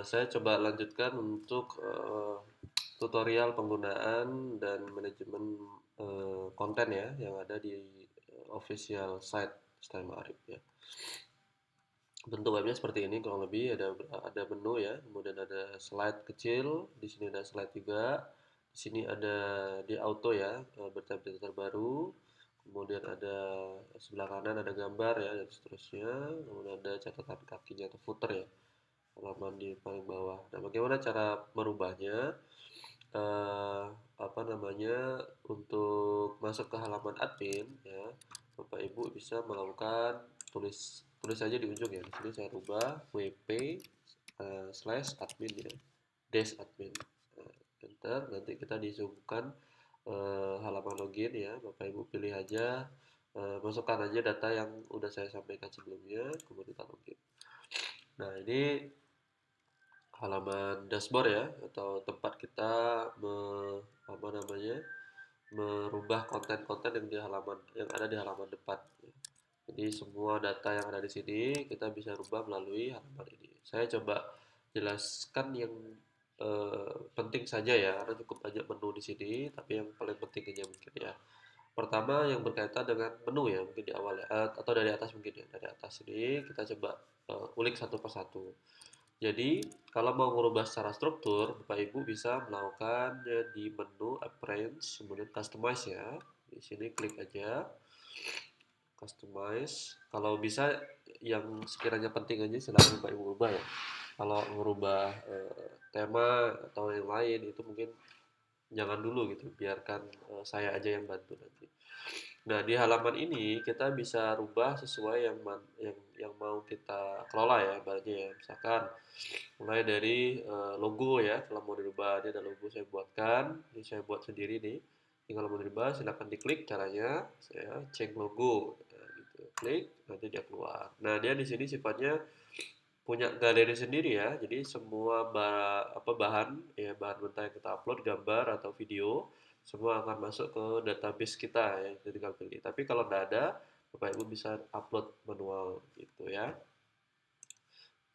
Saya coba lanjutkan untuk tutorial penggunaan dan manajemen konten ya yang ada di official site Style Ma'arif ya. Bentuk webnya seperti ini kurang lebih ada menu ya, kemudian ada slide kecil, di sini ada slide juga, di sini ada di auto ya, berita-berita terbaru, kemudian ada sebelah kanan ada gambar ya dan seterusnya, kemudian ada catatan kakinya atau footer ya, halaman di paling bawah. Nah, bagaimana cara merubahnya? eh, Apa namanya, untuk masuk ke halaman admin ya, Bapak Ibu bisa melakukan tulis saja di ujung ya. Di sini saya rubah wp slash admin ya, dash admin. Enter, nanti kita disuguhkan halaman login ya. Bapak Ibu pilih aja, masukkan aja data yang udah saya sampaikan sebelumnya, kemudian kita login. Nah, ini halaman dashboard ya, atau tempat kita me, apa namanya, merubah konten-konten yang di halaman yang ada di halaman depan. Jadi semua data yang ada di sini kita bisa rubah melalui halaman ini. Saya coba jelaskan yang penting saja ya, karena cukup banyak menu di sini, tapi yang paling penting aja mungkin ya. Pertama yang berkaitan dengan menu ya, mungkin di awal ya, atau dari atas mungkin ya. Dari atas ini kita coba ulik satu persatu. Jadi, kalau mau merubah secara struktur, Bapak Ibu bisa melakukannya di menu Appearance, kemudian Customize ya. Di sini klik aja, Customize. Kalau bisa yang sekiranya penting aja silahkan Bapak Ibu ubah ya. Kalau merubah tema atau yang lain itu mungkin jangan dulu gitu, biarkan saya aja yang bantu nanti. Nah, di halaman ini kita bisa rubah sesuai yang mau kita kelola ya, ibaratnya ya. Misalkan mulai dari logo ya, kalau mau dirubah ini ada logo saya buatkan, ini saya buat sendiri nih. Ini kalau mau dirubah silahkan diklik caranya, saya change logo, nah, gitu. Klik, nanti dia keluar. Nah, dia di sini sifatnya punya galeri sendiri ya, jadi semua bahan ya, bahan mentah yang kita upload, gambar atau video, semua akan masuk ke database kita ya, kita tinggal pilih. Tapi kalau tidak ada, Bapak Ibu bisa upload manual gitu ya.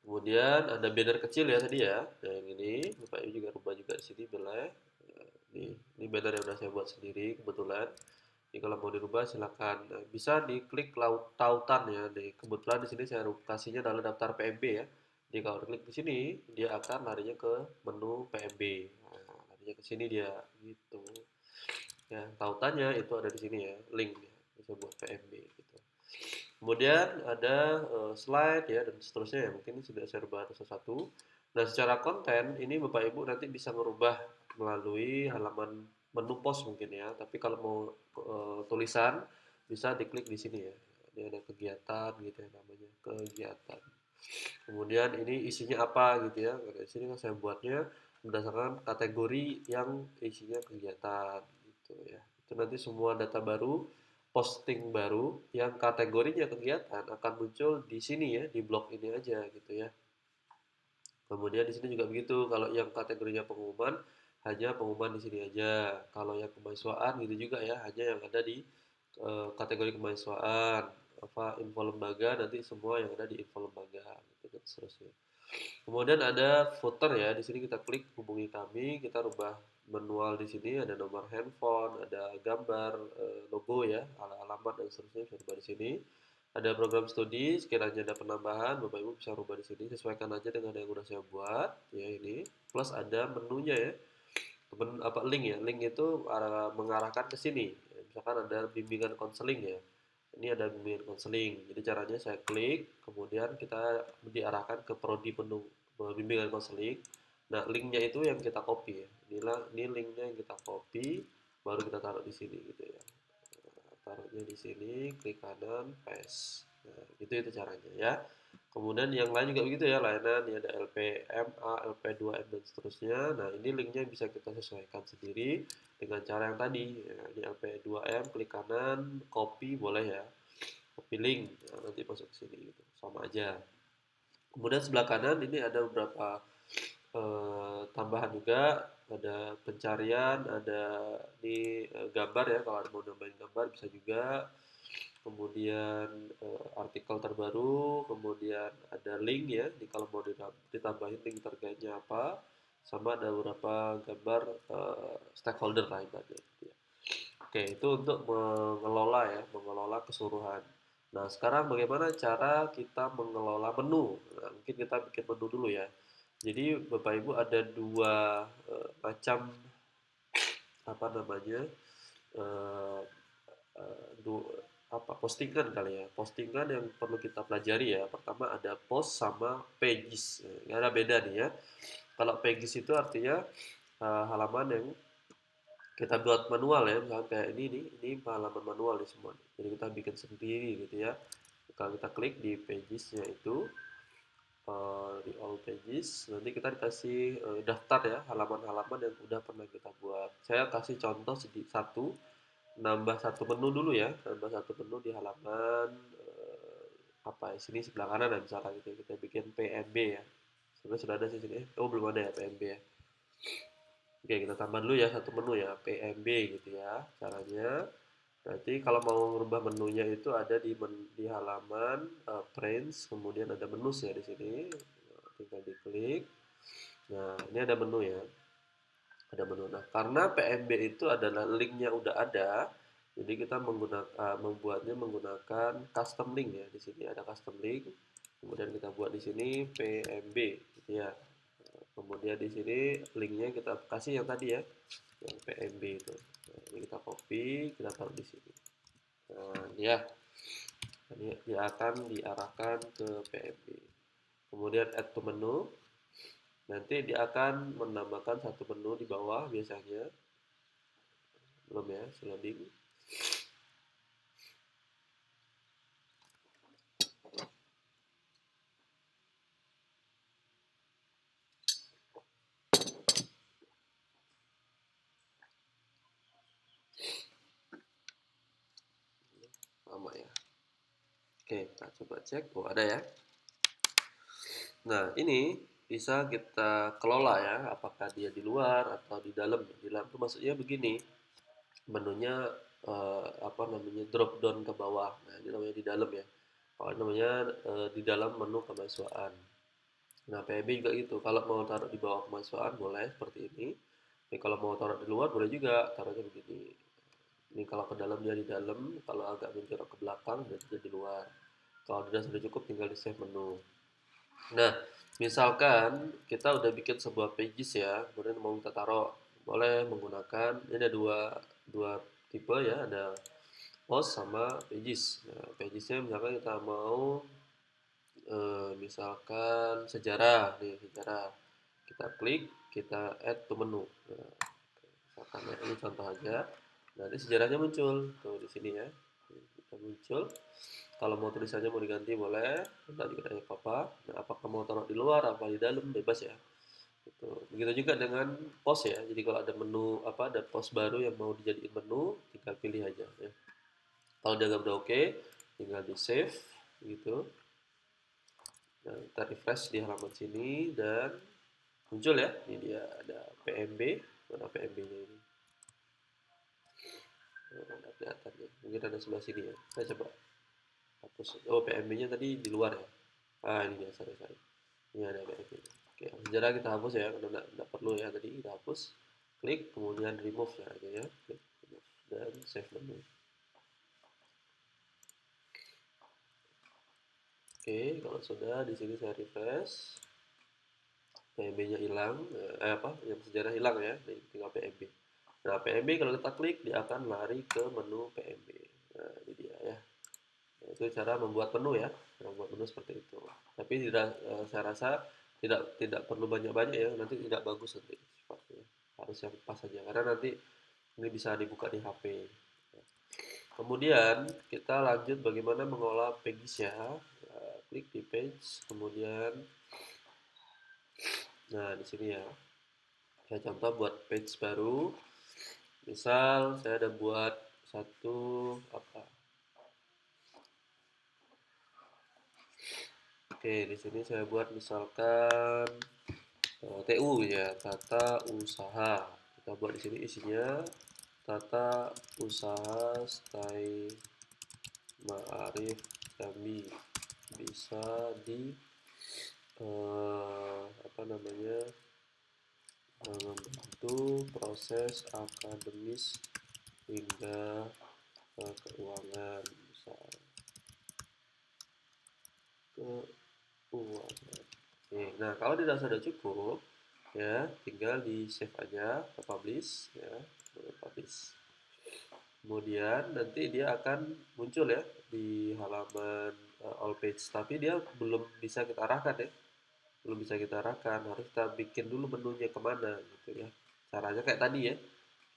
Kemudian ada banner kecil ya tadi ya. Nah, yang ini Bapak Ibu juga rubah juga di sini boleh. Ini banner yang udah saya buat sendiri kebetulan. Jadi kalau mau dirubah silakan. Nah, bisa diklik tautan ya. Kebetulan di sini saya kasihnya dalam daftar PMB ya. Jadi kalau klik di sini dia akan larinya ke menu PMB. Nah, larinya ke sini dia gitu. Ya, tautannya itu ada di sini ya, link ya. Bisa buat PMB gitu. Kemudian ada slide ya dan seterusnya ya, mungkin sudah saya rubah satu-satu. Nah, secara konten ini Bapak Ibu nanti bisa merubah melalui halaman menu post mungkin ya. Tapi kalau mau tulisan bisa diklik di sini ya. Ini ada kegiatan gitu ya, namanya kegiatan. Kemudian ini isinya apa gitu ya. Di sini kan saya buatnya berdasarkan kategori yang isinya kegiatan gitu ya. Itu nanti semua data baru, posting baru yang kategorinya kegiatan akan muncul di sini ya, di blog ini aja gitu ya. Kemudian di sini juga begitu, kalau yang kategorinya pengumuman hanya pengumuman di sini aja. Kalau yang kemahasiswaan gitu juga ya, hanya yang ada di kategori kemahasiswaan. Apa info lembaga nanti semua yang ada di info lembaga gitu dan seterusnya. Kemudian ada footer ya, di sini kita klik hubungi kami, kita rubah manual di sini ada nomor handphone, ada gambar, logo ya, alamat dan seterusnya bisa rubah di sini. Ada program studi, sekiranya ada penambahan, Bapak Ibu bisa rubah di sini, sesuaikan aja dengan yang udah saya buat ya ini. Plus ada menunya ya. Link ya, link itu mengarahkan ke sini. Misalkan ada bimbingan konseling ya. Ini ada bimbingan konseling. Jadi caranya saya klik, kemudian kita diarahkan ke prodi penuh bimbingan konseling. Nah, linknya itu yang kita copy ya. Ini linknya yang kita copy, baru kita taruh di sini gitu ya. Taruhnya di sini, klik kanan, paste. Nah, itu caranya ya. Kemudian yang lain juga begitu ya, layanan ini ada LPMA, LP2M dan seterusnya. Nah, ini linknya bisa kita sesuaikan sendiri dengan cara yang tadi. Ya, ini LP2M, klik kanan, copy boleh ya. Copy link, nah, nanti masuk ke sini gitu. Sama aja. Kemudian sebelah kanan ini ada beberapa tambahan juga, ada pencarian, ada di gambar ya, kalau ada mau nambahin gambar bisa juga. kemudian artikel terbaru, kemudian ada link ya, di kalau mau ditambahin link terkaitnya apa, sama ada beberapa gambar stakeholder lah ibaratnya gitu ya. Oke, itu untuk mengelola ya, mengelola keseluruhan. Nah, sekarang bagaimana cara kita mengelola menu? Nah, mungkin kita bikin menu dulu ya. Jadi Bapak Ibu ada dua macam apa namanya eh, apa postingan kali ya, postingan yang perlu kita pelajari ya. Pertama ada post sama pages. Ada beda nih ya. Kalau pages itu artinya halaman yang kita buat manual ya, misalnya kayak ini nih, ini halaman manual nih semua. Jadi kita bikin sendiri gitu ya. Kalau kita klik di pagesnya itu, di all pages, nanti kita dikasih daftar ya halaman-halaman yang udah pernah kita buat. Saya kasih contoh satu, nambah satu menu dulu ya, nambah satu menu di halaman apa ya, sini sebelah kanan ya misalkan gitu. Kita bikin PMB ya. Sebenarnya sudah ada sih sini. Oh belum ada ya PMB ya. Oke, kita tambah dulu ya satu menu ya, PMB gitu ya caranya. Nanti kalau mau merubah menunya itu ada di halaman Prints, kemudian ada menu ya di sini. Tinggal diklik. Nah, ini ada menu ya. Ada menu. Nah, karena PMB itu adalah linknya udah ada, jadi kita membuatnya menggunakan custom link ya. Di sini ada custom link. Kemudian kita buat di sini PMB gitu ya. Kemudian di sini linknya kita kasih yang tadi ya, yang PMB itu. Nah, ini kita copy, kita taruh di sini. Nah, ya, ini dia akan diarahkan ke PMB. Kemudian add to menu, nanti dia akan menambahkan satu menu di bawah biasanya. Belum ya, loading. Lama ya. Oke, kita coba cek. Oh, ada ya. Nah, ini bisa kita kelola ya, apakah dia di luar atau di dalam. Di dalam itu maksudnya begini, menunya apa namanya, drop down ke bawah. Nah, ini namanya di dalam ya. Kalau namanya di dalam menu kemahasiswaan. Nah, PEB juga gitu. Kalau mau taruh di bawah kemahasiswaan boleh seperti ini. Tapi kalau mau taruh di luar boleh juga, taruhnya begini. Ini kalau ke dalam dia di dalam, kalau agak menjorok ke belakang berarti dia di luar. Kalau sudah cukup tinggal di save menu. Nah, misalkan kita udah bikin sebuah pages ya, kemudian mau kita taruh, boleh menggunakan ini ada dua tipe ya, ada post sama pages. Nah, pagesnya misalkan kita mau misalkan sejarah nih, sejarah. Kita klik, kita add to menu. Nah, misalkan ya, ini contoh aja. Nanti sejarahnya muncul tuh di sini ya. Kita muncul. Kalau mau tulisannya mau diganti boleh, tidak juga ada apa-apa. Nah, apakah mau taruh di luar apa di dalam bebas ya. Gitu. Begitu juga dengan post ya. Jadi kalau ada menu apa, ada post baru yang mau dijadiin menu, tinggal pilih aja ya. Kalau dianggap udah oke, tinggal di save gitu. Nah, kita refresh di halaman sini dan muncul ya. Ini dia ada PMB, mana PMB-nya ini. Nah, ada kelihatan ya. Mungkin ada sebelah sini ya. Saya coba hapus. Oh, PMB-nya tadi di luar ya. Ah, ini dia, sorry. Ini ada PMB-nya. Oke, sejarah kita hapus ya, karena tidak perlu ya tadi kita hapus. Klik, kemudian remove ya aja ya. Klik, remove, dan save menu. Oke, kalau sudah di sini saya refresh. PMB-nya hilang, apa? Yang sejarah hilang ya, tinggal PMB. Nah, PMB kalau kita klik dia akan lari ke menu PMB. Nah, ini dia ya. Nah, itu cara membuat menu ya, membuat menu seperti itu. Tapi tidak, saya rasa tidak perlu banyak-banyak ya, nanti tidak bagus nanti sifatnya. Harus yang pas saja, karena nanti ini bisa dibuka di HP. Kemudian kita lanjut bagaimana mengolah pages ya. Klik di page, kemudian, nah di sini ya. Saya contoh buat page baru. Misal saya ada buat satu apa? Oke, di sini saya buat misalkan TU ya, tata usaha. Kita buat di sini isinya tata usaha stay Ma'arif kami bisa di apa namanya, membantu proses akademis hingga keuangan, misal keuangan. Oke, nah kalau dirasa sudah cukup, ya tinggal di save aja, ke publish, ya, publish. Kemudian nanti dia akan muncul ya di halaman all page, tapi dia belum bisa kita arahkan ya, belum bisa kita arahkan, harus kita bikin dulu menunya kemana gitu ya. Caranya kayak tadi ya,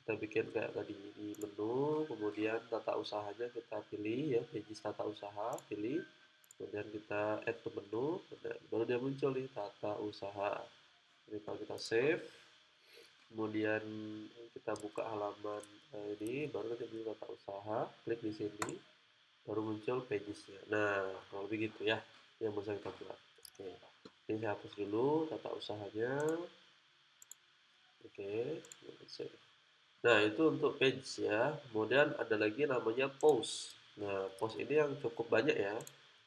kita bikin kayak tadi di menu, kemudian tata usahanya kita pilih ya, pages tata usaha, pilih, kemudian kita add to menu, baru dia muncul nih tata usaha. Jadi kalau kita save, kemudian kita buka halaman ini, baru kita pilih tata usaha, klik di sini, baru muncul pagesnya. Nah, kalau begitu ya, yang bisa kita buat. Oke, ini saya hapus dulu tata usahanya. Oke, save. Nah, itu untuk page ya. Kemudian ada lagi namanya post. Nah, post ini yang cukup banyak ya.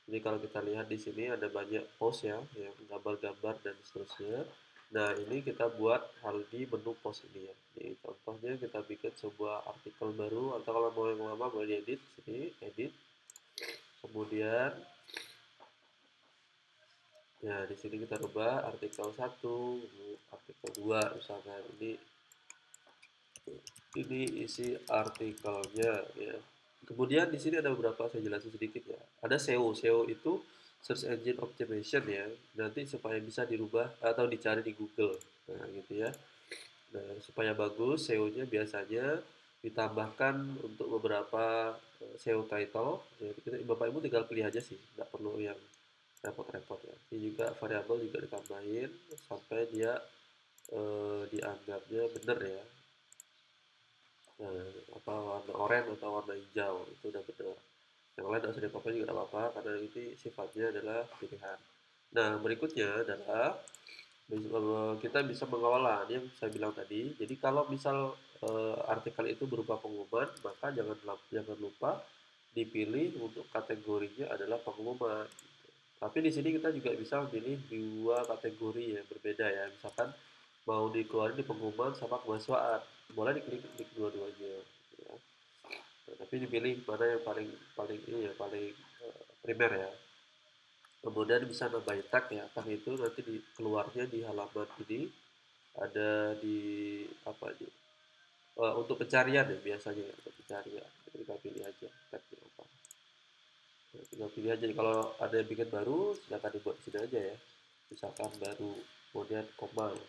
Jadi kalau kita lihat di sini ada banyak post ya, yang gambar-gambar dan seterusnya. Nah, ini kita buat hal di menu post ini ya. Jadi contohnya kita bikin sebuah artikel baru, atau kalau mau yang lama boleh diedit sini, edit. Kemudian ya di sini kita rubah artikel 1, artikel 2 misalkan. Ini isi artikelnya ya. Kemudian di sini ada beberapa, saya jelasin sedikit ya. Ada SEO. SEO itu Search Engine Optimization ya. Nanti supaya bisa dirubah atau dicari di Google. Nah, gitu ya. Nah, supaya bagus SEO-nya biasanya ditambahkan untuk beberapa SEO title. Ya, Bapak Ibu tinggal pilih aja sih, nggak perlu yang repot-repot ya. Ini juga variabel juga ditambahin sampai dia dianggapnya benar ya. Nah, apa warna oranye atau warna hijau itu udah benar. Yang lain nggak usah diapa juga nggak apa-apa, karena ini sifatnya adalah pilihan. Nah, berikutnya adalah kita bisa mengelola ini yang saya bilang tadi. Jadi kalau misal artikel itu berupa pengumuman, maka jangan lupa dipilih untuk kategorinya adalah pengumuman. Tapi di sini kita juga bisa memilih dua kategori yang berbeda ya. Misalkan mau dikeluarin di pengumuman sama kemahasiswaan, boleh diklik dua-duanya. Ya. Nah, tapi dipilih mana yang paling paling ini ya, paling primer ya. Kemudian bisa nambahin tag ya, tag itu nanti keluarnya di halaman ini ada di apa di untuk pencarian ya, biasanya ya, untuk pencarian. Jadi kita pilih aja tagnya apa. Nah, tinggal pilih aja, kalau ada yang bikin baru silakan dibuat di sini aja ya. Misalkan baru, kemudian koma ya.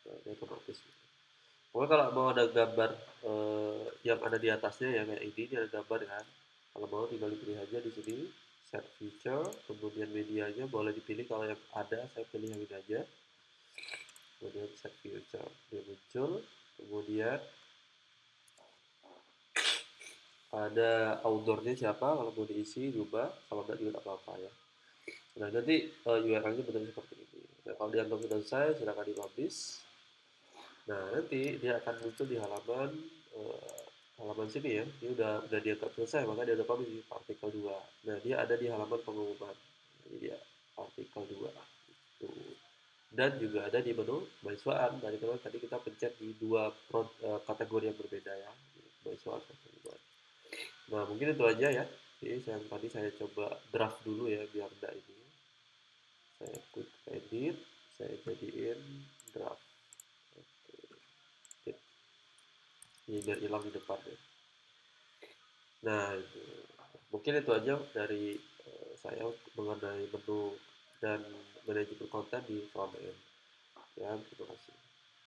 Nah, ini otomatis. Pokoknya kalau mau ada gambar yang ada di atasnya ya, kayak ini ada gambar kan. Kalau mau tinggal dipilih aja di sini, set feature, kemudian medianya boleh dipilih, kalau yang ada saya pilih yang ini aja. Kemudian set feature, dia muncul. Kemudian ada outdoornya siapa, kalau mau diisi diubah, kalau enggak juga enggak apa-apa ya. Nah, nanti URL-nya benar seperti ini. Nah, kalau dianggap sudah selesai, silakan di-publish. Nah, nanti dia akan muncul di halaman sini ya. Ini udah dianggap selesai, maka dia udah publish di artikel 2. Nah, dia ada di halaman pengumuman. Ini dia artikel 2. Tuh. Dan juga ada di menu mahasiswaan. Tadi kita pencet di dua kategori yang berbeda ya. Mahasiswaan dan pengumuman. Nah, mungkin itu aja ya. Jadi tadi saya coba draft dulu ya, biar enggak ini. Saya quick edit, saya jadiin draft. Oke. Ini biar hilang di depan ya. Nah, itu. Mungkin itu aja dari saya mengenai menu dan manajemen konten di front end. Ya, terima kasih.